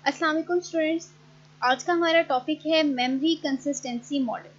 अस्सलाम वालेकुम स्टूडेंट्स। आज का हमारा टॉपिक है memory consistency model.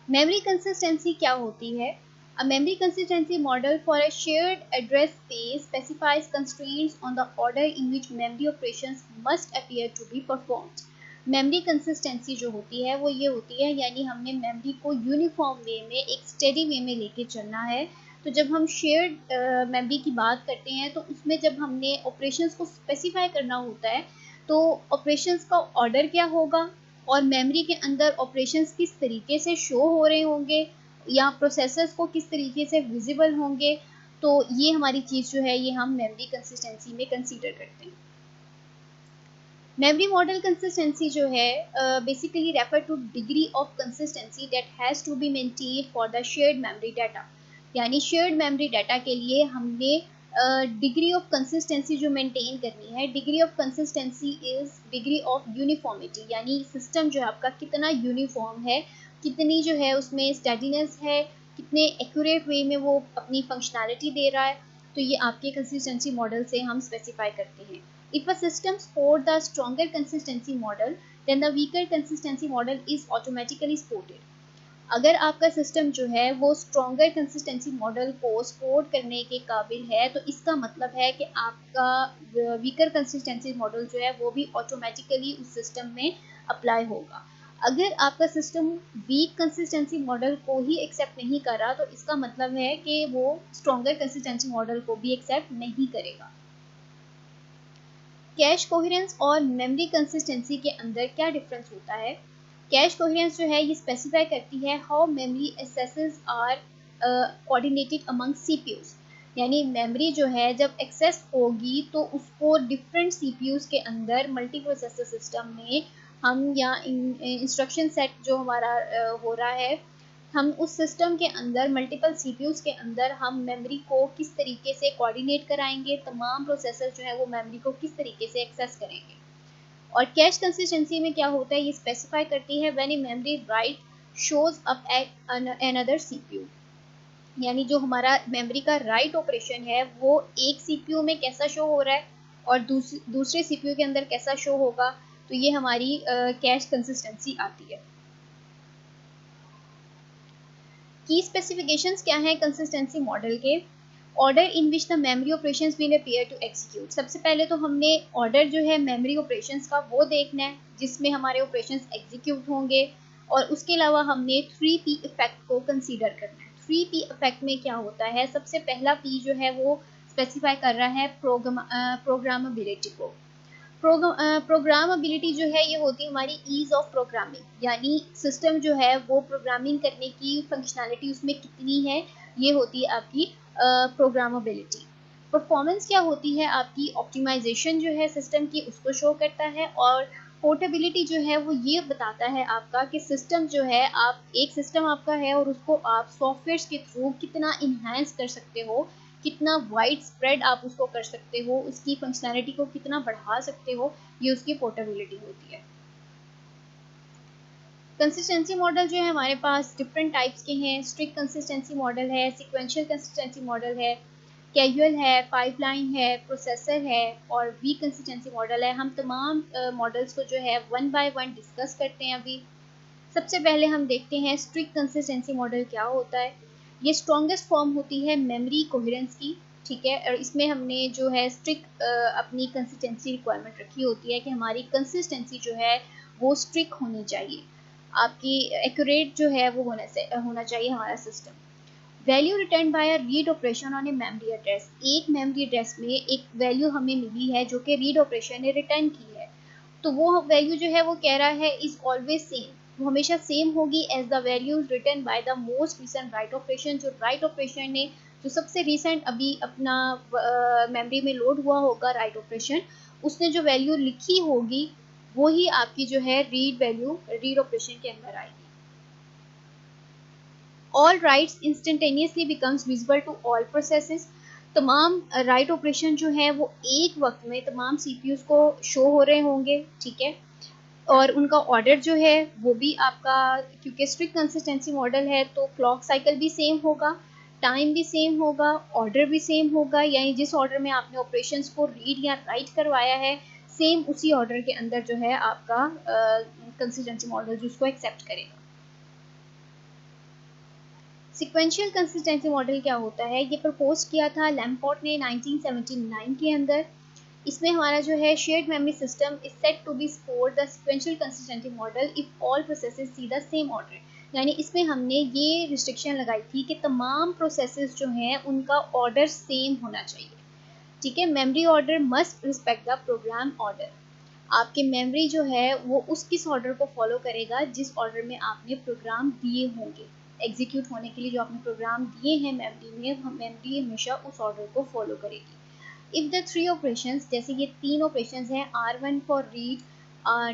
Memory consistency क्या होती है? A memory consistency model for a shared address space specifies constraints on the order in which memory operations must appear to be performed. Memory consistency जो होती है वो ये होती है, यानी हमने मेमोरी को यूनिफॉर्म वे में, एक स्टेडी वे में लेके चलना है। तो जब हम शेयर्ड मेमोरी की बात करते हैं तो उसमें जब हमने ऑपरेशंस को स्पेसिफाई करना होता है तो ऑपरेशंस का ऑर्डर क्या होगा और मेमोरी के अंदर ऑपरेशंस किस तरीके से शो हो रहे होंगे या प्रोसेसर्स को किस तरीके से विजिबल होंगे, तो ये हमारी चीज़ जो है ये हम मेमोरी कंसिस्टेंसी में कंसीडर करते हैं। मेमोरी मॉडल कंसिस्टेंसी जो है basically refer to degree of consistency that has to be maintained for the shared memory data. यानी शेयर्ड मेमोरी डाटा के लिए हमने डिग्री ऑफ कंसिस्टेंसी जो मेंटेन करनी है। Degree of consistency is degree of uniformity, यानी सिस्टम जो है आपका कितना यूनिफॉर्म है, कितनी जो है उसमें स्टेडीनेस है, कितने एक्यूरेट वे में वो अपनी फंक्शनैलिटी दे रहा है। तो ये आपके कंसिस्टेंसी मॉडल से हम स्पेसिफाई करते हैं। If a system scored the stronger consistency model, then the weaker consistency model is automatically supported. अगर आपका सिस्टम जो है वो स्ट्रॉन्गर कंसिस्टेंसी मॉडल को सपोर्ट करने के काबिल है तो इसका मतलब है कि आपका वीकर कंसिस्टेंसी मॉडल जो है वो भी ऑटोमेटिकली उस सिस्टम में अप्लाई होगा। अगर आपका सिस्टम वीक कंसिस्टेंसी मॉडल को ही एक्सेप्ट नहीं कर रहा तो इसका मतलब है कि वो स्ट्रॉन्गर कंसिस्टेंसी मॉडल को भी एक्सेप्ट नहीं करेगा। कैश कोहेरेंस और मेमोरी कंसिस्टेंसी के अंदर क्या डिफरेंस होता है? कैश कोहेरेंस जो है ये स्पेसिफाई करती है how memory accesses are coordinated among CPUs. यानी मेमोरी जो है जब एक्सेस होगी तो उसको डिफरेंट सीपीयूज के अंदर मल्टी प्रोसेसर सिस्टम में हम या इंस्ट्रक्शन सेट जो हमारा हो रहा है, हम उस सिस्टम के अंदर मल्टीपल सीपीयूज के अंदर हम मेमोरी को किस तरीके से कोऑर्डिनेट कराएंगे, तमाम प्रोसेसर जो है वो मेमोरी को किस तरीके से एक्सेस करेंगे। और कैश कंसिस्टेंसी में क्या होता है ये स्पेसिफाई करती है when a memory write shows up at another CPU. यानी जो हमारा मेमोरी का राइट ऑपरेशन है वो एक सीपीयू में कैसा शो हो रहा है और दूसरे सीपीयू के अंदर कैसा शो होगा, तो ये हमारी कैश कंसिस्टेंसी आती है। की स्पेसिफिकेशंस क्या हैं कंसिस्टेंसी मॉडल के? Order in which the memory operations will appear to execute. सबसे पहले तो हमने ऑर्डर जो है मेमोरी ऑपरेशंस का वो देखना है जिसमें हमारे ऑपरेशंस एग्जीक्यूट होंगे, और उसके अलावा हमने 3P इफेक्ट को कंसीडर करना है। 3P इफेक्ट में क्या होता है? सबसे पहला P जो है वो स्पेसिफाई कर रहा है प्रोग्रामेबिलिटी को। प्रोग्रामेबिलिटी जो है ये होती है हमारी ईज ऑफ प्रोग्रामिंग, यानी सिस्टम जो है वो प्रोग्रामिंग करने की फंक्शनैलिटी उसमें कितनी है, ये होती है आपकी प्रोग्रामेबिलिटी। परफॉर्मेंस क्या होती है आपकी? ऑप्टिमाइजेशन जो है सिस्टम की उसको शो करता है। और पोर्टेबिलिटी जो है वो ये बताता है आपका कि सिस्टम जो है, आप एक सिस्टम आपका है और उसको आप सॉफ्टवेयर के थ्रू कितना इन्हांस कर सकते हो, कितना वाइड स्प्रेड आप उसको कर सकते हो, उसकी फंक्शनैलिटी को कितना बढ़ा सकते हो, ये उसकी पोर्टेबिलिटी होती है। कंसिस्टेंसी मॉडल जो है हमारे पास डिफरेंट टाइप्स के हैं। स्ट्रिक्ट कंसिस्टेंसी मॉडल है, सीक्वेंशियल कंसिस्टेंसी मॉडल है, कैजुअल है, पाइपलाइन है, प्रोसेसर है और वीक कंसिस्टेंसी मॉडल है। हम तमाम मॉडल्स को जो है वन बाय वन डिस्कस करते हैं अभी। सबसे पहले हम देखते हैं स्ट्रिक्ट कंसिस्टेंसी मॉडल क्या होता है। ये स्ट्रॉन्गेस्ट फॉर्म होती है मेमोरी कोहेरेंस की, ठीक है। और इसमें हमने जो है स्ट्रिक्ट अपनी कंसिस्टेंसी रिक्वायरमेंट रखी होती है कि हमारी कंसिस्टेंसी जो है वो स्ट्रिक्ट होनी चाहिए, आपकी एक्यूरेट जो है वो होना चाहिए हमारा system. Value return by a read operation on a memory address. एक मेमोरी एड्रेस में एक वैल्यू हमें मिली है जो कि रीड ऑपरेशन ने रिटर्न की है, तो वो वैल्यू जो है वो कह रहा है इज ऑलवेज सेम, वो हमेशा सेम होगी as the values written by the most recent write operation. जो राइट ऑपरेशन ने जो सबसे रिसेंट अभी अपना मेमोरी में लोड हुआ होगा राइट ऑपरेशन, उसने जो वैल्यू लिखी होगी वो ही आपकी जो है रीड वैल्यू रीड ऑपरेशन के अंदर आएगी। All writes instantaneously becomes visible to all processes. तमाम राइट ऑपरेशन जो है वो एक वक्त में तमाम सीपीयूज को शो हो रहे होंगे, ठीक है। और उनका ऑर्डर जो है वो भी आपका, क्योंकि स्ट्रिक्ट कंसिस्टेंसी मॉडल है तो क्लॉक साइकिल भी सेम होगा, टाइम भी सेम होगा, ऑर्डर भी सेम होगा, यानी जिस ऑर्डर में आपने ऑपरेशंस को रीड या राइट करवाया है सेम उसी ऑर्डर के अंदर जो है आपका कंसिस्टेंसी मॉडल जो उसको एक्सेप्ट करेगा। सिक्वेंशियल कंसिस्टेंसी मॉडल क्या होता है, ये प्रपोज किया था लैम्पोर्ट ने 1979 के अंदर। इसमें हमारा जो है shared memory system is set to be score the sequential consistency model if all processes see the same order. यानी इसमें हमने ये रिस्ट्रिक्शन लगाई थी कि तमाम प्रोसेसेस जो हैं उनका ऑर्डर सेम होना चाहिए। ठीक है, memory order must respect the program order. आपके मेमोरी जो है वो उस किस ऑर्डर को फॉलो करेगा जिस ऑर्डर में आपने प्रोग्राम दिए होंगे। एग्जीक्यूट होने के लिए जो आपने प्रोग्राम दिए हैं मेमोरी में, मेमोरी हमेशा उस ऑर्डर को फॉलो करेगी। इफ द थ्री ऑपरेशंस, जैसे ये तीन ऑपरेशंस हैं, R1 for read,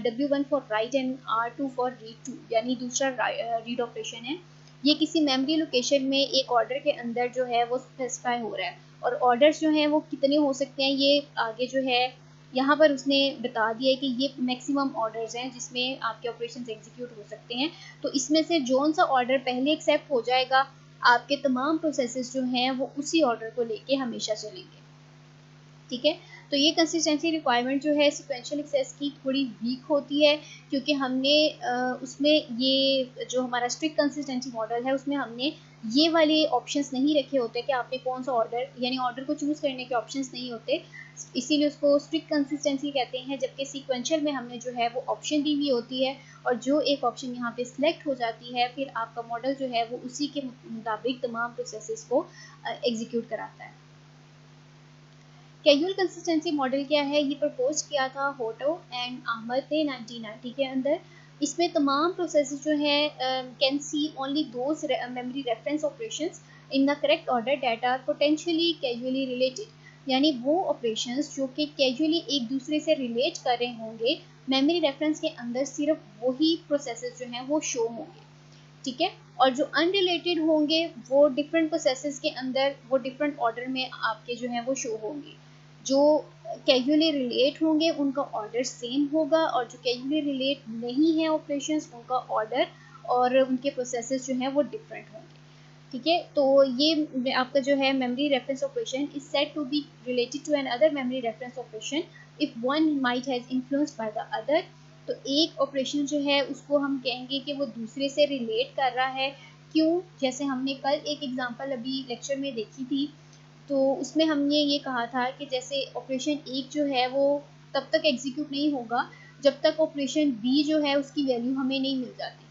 W1 for write and R2 for read two, यानी दूसरा रीड ऑपरेशन है, ये किसी मेमोरी लोकेशन में एक ऑर्डर के अंदर जो है वो स्पेसिफाई हो रहा है। और ऑर्डर्स जो हैं वो कितने हो सकते हैं, ये आगे जो है यहाँ पर उसने बता दिया है कि ये मैक्सिमम ऑर्डर्स हैं जिसमें आपके ऑपरेशंस एग्जीक्यूट हो सकते हैं। तो इसमें से जोन सा ऑर्डर पहले एक्सेप्ट हो जाएगा, आपके तमाम प्रोसेसेस जो हैं वो उसी ऑर्डर को लेके हमेशा चलेंगे। ठीक है, तो ये कंसिस्टेंसी रिक्वायरमेंट जो है सिक्वेंशियल एक्सेस की थोड़ी वीक होती है, क्योंकि हमने उसमें ये जो हमारा स्ट्रिक्ट कंसिस्टेंसी मॉडल है उसमें हमने ये वाले ऑप्शंस नहीं रखे होते कि आपने कौन सा ऑर्डर, यानी ऑर्डर को चूज़ करने के ऑप्शंस नहीं होते, इसीलिए उसको स्ट्रिक्ट कंसिस्टेंसी कहते हैं। जबकि सीक्वेंशियल में हमने जो है वो ऑप्शन दी हुई होती है, और जो एक ऑप्शन यहाँ पे सिलेक्ट हो जाती है फिर आपका मॉडल जो है वो उसी के मुताबिक तमाम प्रोसेसेस को एग्जीक्यूट कराता है। कैजुअल कंसिस्टेंसी मॉडल क्या है, ये प्रपोज किया था होटो एंड अहमद ने 1990 के अंदर। इसमें तमाम प्रोसेसेस जो हैं can see only those memory reference operations in the correct order that are potentially casually related. यानी वो ऑपरेशंस जो कि कैजुअली एक दूसरे से रिलेट कर रहे होंगे, मेमोरी रेफरेंस के अंदर सिर्फ वही प्रोसेसेस जो हैं वो शो होंगे। ठीक है, और जो अनरिलेटेड होंगे वो डिफरेंट प्रोसेसेस के अंदर वो डिफरेंट ऑर्डर में आपके जो हैं वो शो होंगे। जो कैजुअली रिलेट होंगे उनका ऑर्डर सेम होगा, और जो कैजुअली रिलेट नहीं है ऑपरेशंस उनका ऑर्डर और उनके प्रोसेसेस जो हैं वो डिफरेंट होंगे। ठीक है, तो ये आपका जो है memory reference operation is said to be related to an other memory reference operation if one might has influenced by the other. तो एक ऑपरेशन जो है उसको हम कहेंगे कि वो दूसरे से रिलेट कर रहा है। क्यों, जैसे हमने कल एक एग्जांपल अभी लेक्चर में देखी थी, तो उसमें हमने ये कहा था कि जैसे ऑपरेशन एक जो है वो तब तक एग्जीक्यूट नहीं होगा जब तक ऑपरेशन बी जो है उसकी वैल्यू हमें नहीं मिल जाती।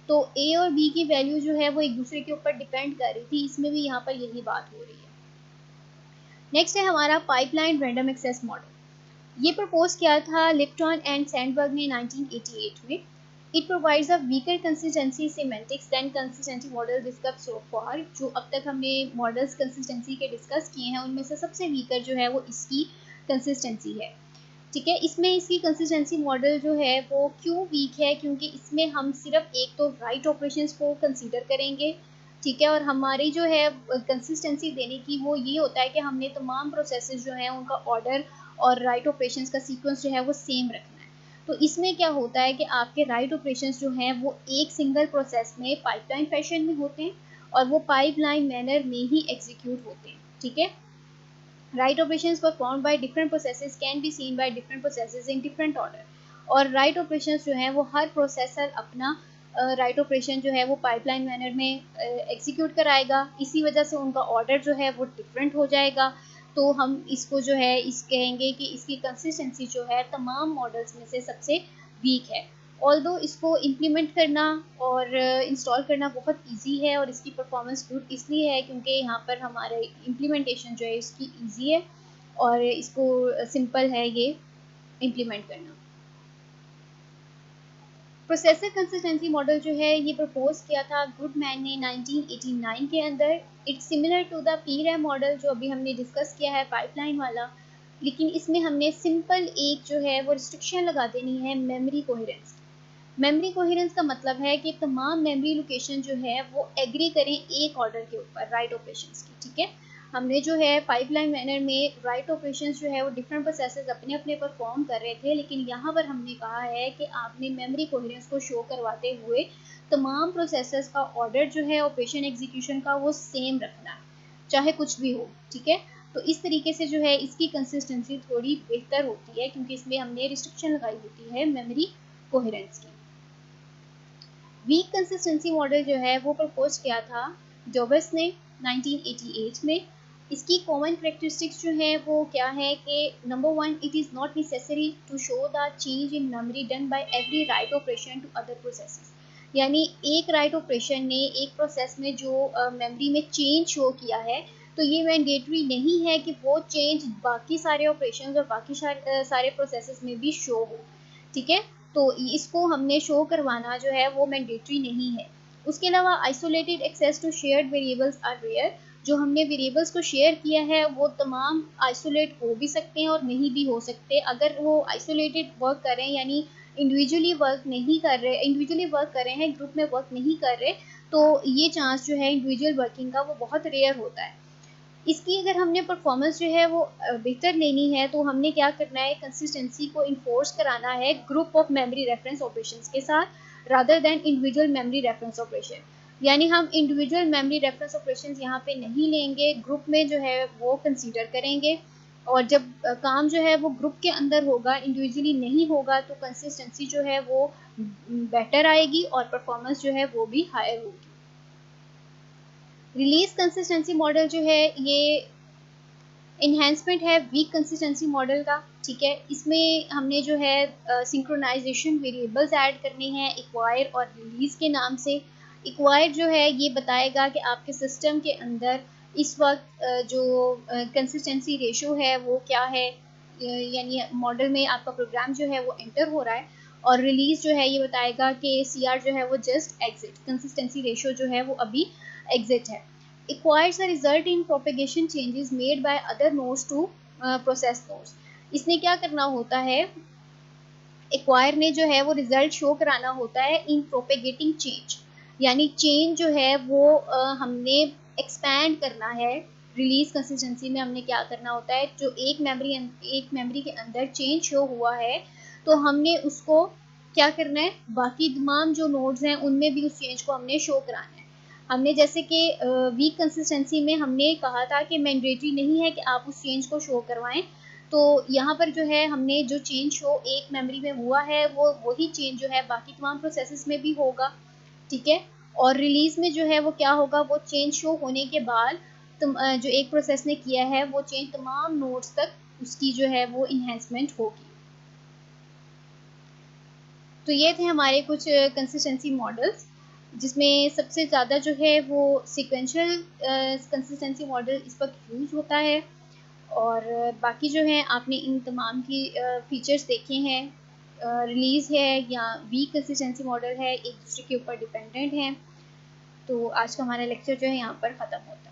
तो ए और बी की वैल्यू जो है वो एक दूसरे के ऊपर डिपेंड कर रही थी, इसमें भी यहाँ पर यही बात हो रही है। नेक्स्ट है हमारा पाइपलाइन रैंडम एक्सेस मॉडल। ये प्रपोज किया था लिप्टन एंड सैंडबर्ग ने 1988 में। It provides a weaker consistency semantics than consistency model discuss so far. जो अब तक हमने मॉडल्स कंसिस्टेंसी के डिस्कस किए हैं उनमें से सबसे वीकर जो है वो इसकी कंसिस्टेंसी है। ठीक है, इसमें इसकी कंसिस्टेंसी मॉडल जो है वो क्यों वीक है, क्योंकि इसमें हम सिर्फ एक तो राइट ऑपरेशंस को कंसीडर करेंगे। ठीक है, और हमारी जो है कंसिस्टेंसी देने की वो ये होता है कि हमने तमाम प्रोसेसेस जो हैं उनका ऑर्डर और राइट ऑपरेशंस का सीक्वेंस जो है वो सेम रखना है। तो इसमें क्या होता है कि आपके राइट ऑपरेशंस जो हैं वो एक सिंगल प्रोसेस में पाइपलाइन फैशन में होते हैं और वो पाइपलाइन मैनर में ही एग्जीक्यूट होते हैं। ठीक है, right operations performed by different processes can be seen by different processes in different order। और right operations जो है वो हर प्रोसेसर अपना राइट ऑपरेशन जो है वो पाइपलाइन मैनर में एग्जीक्यूट कराएगा, इसी वजह से उनका ऑर्डर जो है वो डिफरेंट हो जाएगा। तो हम इसको जो है इस कहेंगे कि इसकी कंसिस्टेंसी जो है तमाम मॉडल्स में से सबसे वीक है। ऑल्दो इसको इम्प्लीमेंट करना और इंस्टॉल करना बहुत इजी है और इसकी परफॉर्मेंस गुड इसलिए है क्योंकि यहाँ पर हमारे इम्प्लीमेंटेशन जो है इसकी इजी है और इसको सिंपल है ये इम्प्लीमेंट करना। प्रोसेसर कंसिस्टेंसी मॉडल जो है ये प्रपोज किया था गुडमैन ने 1989 के अंदर। It's similar to the PRAM model जो अभी हमने डिस्कस किया है पाइपलाइन वाला, लेकिन इसमें हमने सिंपल एक जो है वो रिस्ट्रिक्शन लगा देनी है मेमोरी कोहेरेंस। मेमोरी कोहेरेंस का मतलब है कि तमाम मेमोरी लोकेशन जो है वो एग्री करें एक ऑर्डर के ऊपर राइट ऑपरेशंस की। ठीक है, हमने जो है पाइपलाइन मैनर में राइट ऑपरेशंस जो है वो डिफरेंट प्रोसेसेस अपने अपने परफॉर्म कर रहे थे, लेकिन यहाँ पर हमने कहा है कि आपने मेमोरी कोहेरेंस को शो करवाते हुए तमाम प्रोसेसेस का ऑर्डर जो है ऑपरेशन एग्जीक्यूशन का वो सेम रखना है, चाहे कुछ भी हो। ठीक है, तो इस तरीके से जो है इसकी कंसिस्टेंसी थोड़ी बेहतर होती है, क्योंकि इसमें हमने रिस्ट्रिक्शन लगाई होती है मेमोरी कोहेरेंस की। वीक कंसिस्टेंसी मॉडल जो है वो प्रपोज किया था जॉबर्स ने 1988 में। इसकी कॉमन करेक्टरिस्टिक्स जो है वो क्या है कि number 1, it is not necessary to show the change in memory done by every write operation to other processes. यानी एक राइट ऑपरेशन ने एक प्रोसेस में जो मेमोरी में चेंज शो किया है, तो ये मैंडेटरी नहीं है कि वो चेंज बाकी सारे ऑपरेशंस और बाकी सारे प्रोसेसेस में भी शो हो। ठीक है, तो इसको हमने शो करवाना जो है वो मैंडेटरी नहीं है। उसके अलावा isolated access to shared variables are rare. जो हमने वेरिएबल्स को शेयर किया है वो तमाम आइसोलेट हो भी सकते हैं और नहीं भी हो सकते। अगर वो आइसोलेटेड वर्क करें, यानी इंडिविजुअली वर्क नहीं कर रहे, इंडिविजुअली वर्क कर रहे हैं, ग्रुप में वर्क नहीं कर रहे, तो ये चांस जो है इंडिविजुअल वर्किंग का वो बहुत रेयर होता है। इसकी अगर हमने परफॉर्मेंस जो है वो बेहतर लेनी है, तो हमने क्या करना है, कंसिस्टेंसी को इन्फोर्स कराना है group of memory reference operations के साथ rather than individual memory reference operation. यानी हम इंडिविजुअल मेमोरी रेफरेंस ऑपरेशंस यहाँ पे नहीं लेंगे, ग्रुप में जो है वो कंसीडर करेंगे। और जब काम जो है वो ग्रुप के अंदर होगा, इंडिविजुअली नहीं होगा, तो कंसिस्टेंसी जो है वो बेटर आएगी और परफॉर्मेंस जो है वो भी हायर होगी। रिलीज कंसिस्टेंसी मॉडल जो है ये इन्हेंसमेंट है वीक कंसिस्टेंसी मॉडल का। ठीक है, इसमें हमने जो है सिंक्रोनाइजेशन वेरिएबल्स ऐड करने हैं एक्वायर और रिलीज के नाम से। एक्वायर जो है ये बताएगा कि आपके सिस्टम के अंदर इस वक्त जो कंसिस्टेंसी रेशो है वो क्या है, यानी मॉडल में आपका प्रोग्राम जो है वो एंटर हो रहा है। और रिलीज जो है ये बताएगा कि सी आर जो है वो जस्ट एग्जिट, कंसिस्टेंसी रेशो जो है वो अभी एग्जिट है। Acquires the result in propagation changes made by other nodes to process nodes। इसने क्या करना होता है, एक्वायर ने जो है वो रिजल्ट शो कराना होता है इन प्रोपेगेटिंग चेंज, यानी चेंज जो है वो हमने एक्सपैंड करना है। रिलीज कंसिस्टेंसी में हमने क्या करना होता है, जो एक मेमोरी के अंदर चेंज शो हुआ है, तो हमने उसको क्या करना है, बाकी तमाम जो नोड्स हैं उनमें भी उस चेंज को हमने शो कराना है। हमने जैसे कि वीक कंसिस्टेंसी में हमने कहा था कि मैंडेटरी नहीं है कि आप उस चेंज को शो करवाएं, तो यहाँ पर जो है हमने जो चेंज शो एक मेमोरी में हुआ है वो वही चेंज जो है बाकी तमाम प्रोसेसेस में भी होगा। ठीक है, और रिलीज में जो है वो क्या होगा, वो चेंज शो होने के बाद जो एक प्रोसेस ने किया है वो चेंज तमाम नोड्स तक उसकी जो है वो इन्हेंसमेंट होगी। तो ये थे हमारे कुछ कंसिस्टेंसी मॉडल्स, जिसमें सबसे ज़्यादा जो है वो सिक्वेंशियल कंसिस्टेंसी मॉडल इस वक्त यूज़ होता है। और बाकी जो है आपने इन तमाम की फीचर्स देखे हैं। रिलीज़ है या वीक कंसिस्टेंसी मॉडल है, एक दूसरे के ऊपर डिपेंडेंट हैं। तो आज का हमारा लेक्चर जो है यहाँ पर ख़त्म होता है।